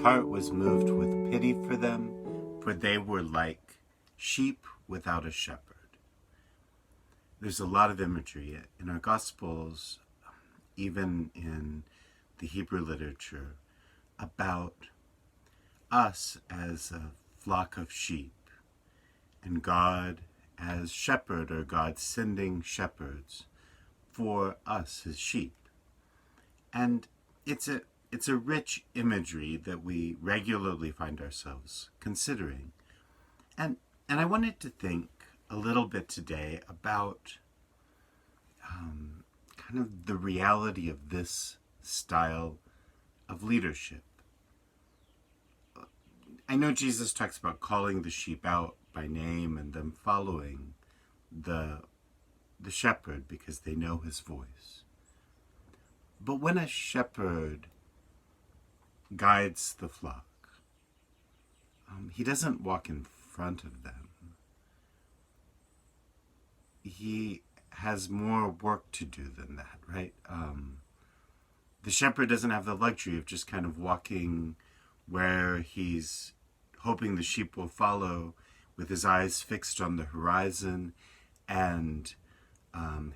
heart was moved with pity for them, for they were like sheep without a shepherd. There's a lot of imagery in our Gospels, even in the Hebrew literature, about us as a flock of sheep and God as shepherd, or God sending shepherds for us as sheep. And it's a rich imagery that we regularly find ourselves considering. And I wanted to think a little bit today about kind of the reality of this style of leadership. I know Jesus talks about calling the sheep out by name and them following the shepherd because they know his voice. But when a shepherd guides the flock, he doesn't walk in front of them. He has more work to do than that, right? The shepherd doesn't have the luxury of just kind of walking where he's hoping the sheep will follow with his eyes fixed on the horizon and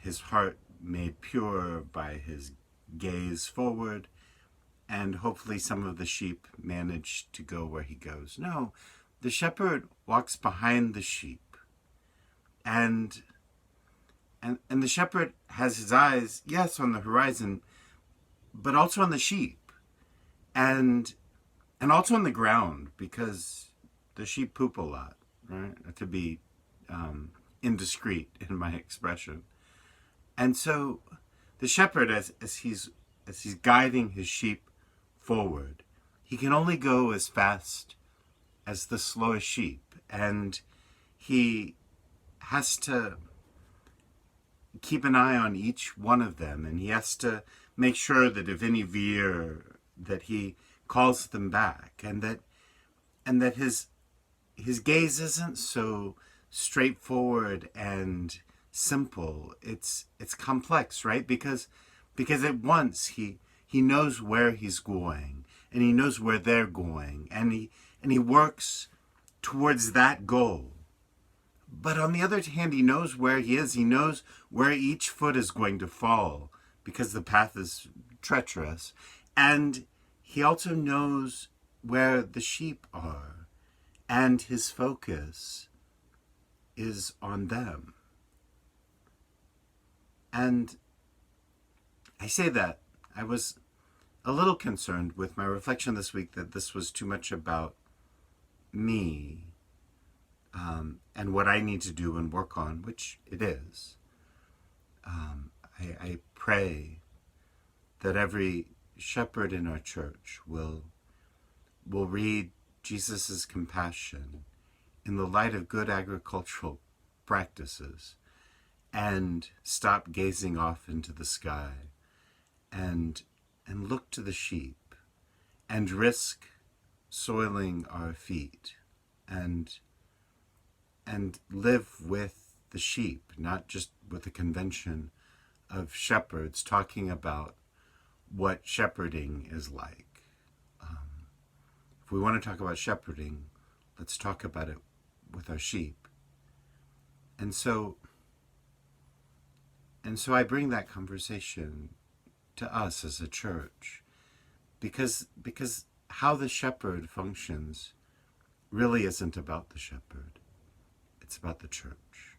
his heart made pure by his gaze forward, and hopefully some of the sheep manage to go where he goes. No, the shepherd walks behind the sheep, and the shepherd has his eyes, yes, on the horizon, but also on the sheep, and also on the ground, because the sheep poop a lot, right? To be indiscreet in my expression. And so the shepherd, as he's guiding his sheep forward, he can only go as fast as the slowest sheep, and he has to keep an eye on each one of them, and he has to make sure that if any veer, that he calls them back, and that his gaze isn't so straightforward and simple. It's complex, right? Because at once he knows where he's going, and he knows where they're going, and he works towards that goal. But on the other hand, he knows where he is. He knows where each foot is going to fall because the path is treacherous. And he also knows where the sheep are, and his focus is on them. And I say that I was a little concerned with my reflection this week that this was too much about me and what I need to do and work on, which it is. I pray that every shepherd in our church will read Jesus' compassion in the light of good agricultural practices and stop gazing off into the sky and look to the sheep and risk soiling our feet and live with the sheep, not just with a convention of shepherds talking about what shepherding is like. If we want to talk about shepherding, let's talk about it with our sheep. And so I bring that conversation to us as a church, because how the shepherd functions really isn't about the shepherd. It's about the church.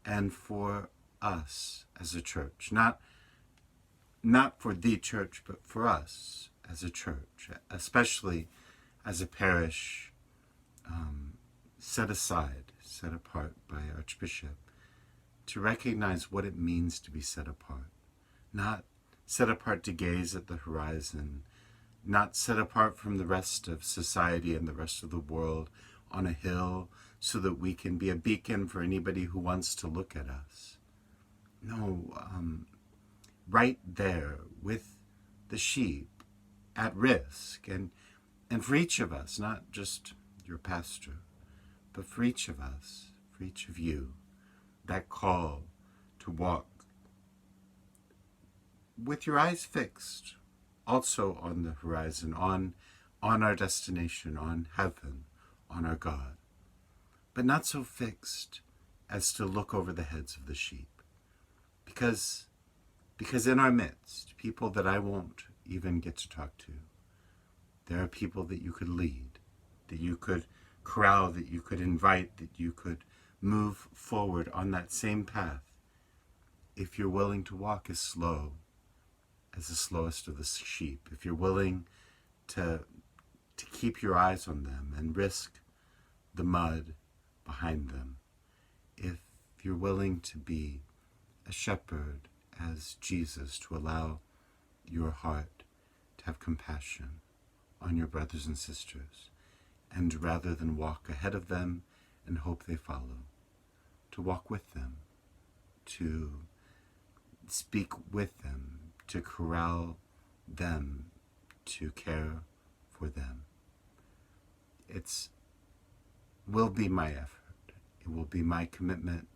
And for us as a church, not for the church, but for us as a church, especially as a parish set apart by Archbishop, to recognize what it means to be set apart. Not set apart to gaze at the horizon, not set apart from the rest of society and the rest of the world on a hill so that we can be a beacon for anybody who wants to look at us. No, right there with the sheep at risk, and for each of us, not just your pastor, but for each of us, for each of you, that call to walk with your eyes fixed also on the horizon, on on our destination, on heaven, on our God, but not so fixed as to look over the heads of the sheep. Because in our midst, people that I won't even get to talk to, there are people that you could lead, that you could corral, that you could invite, that you could move forward on that same path if you're willing to walk as slow as the slowest of the sheep, if you're willing to keep your eyes on them and risk the mud behind them, if you're willing to be a shepherd as Jesus, to allow your heart to have compassion on your brothers and sisters, and rather than walk ahead of them and hope they follow, to walk with them, to speak with them, to corral them, to care for them. It will be my effort. It will be my commitment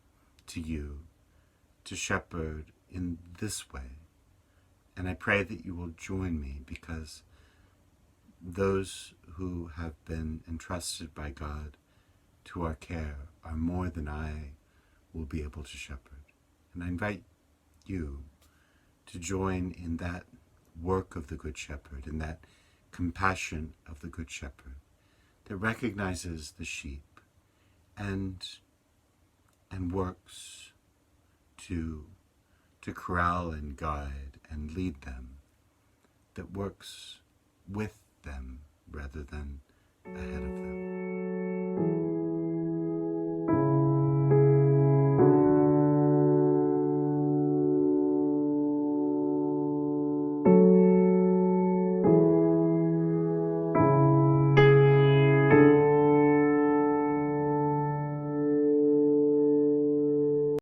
to you to shepherd in this way. And I pray that you will join me, because those who have been entrusted by God to our care are more than I will be able to shepherd. And I invite you to join in that work of the Good Shepherd, in that compassion of the Good Shepherd that recognizes the sheep and works to corral and guide and lead them, that works with them rather than ahead of them.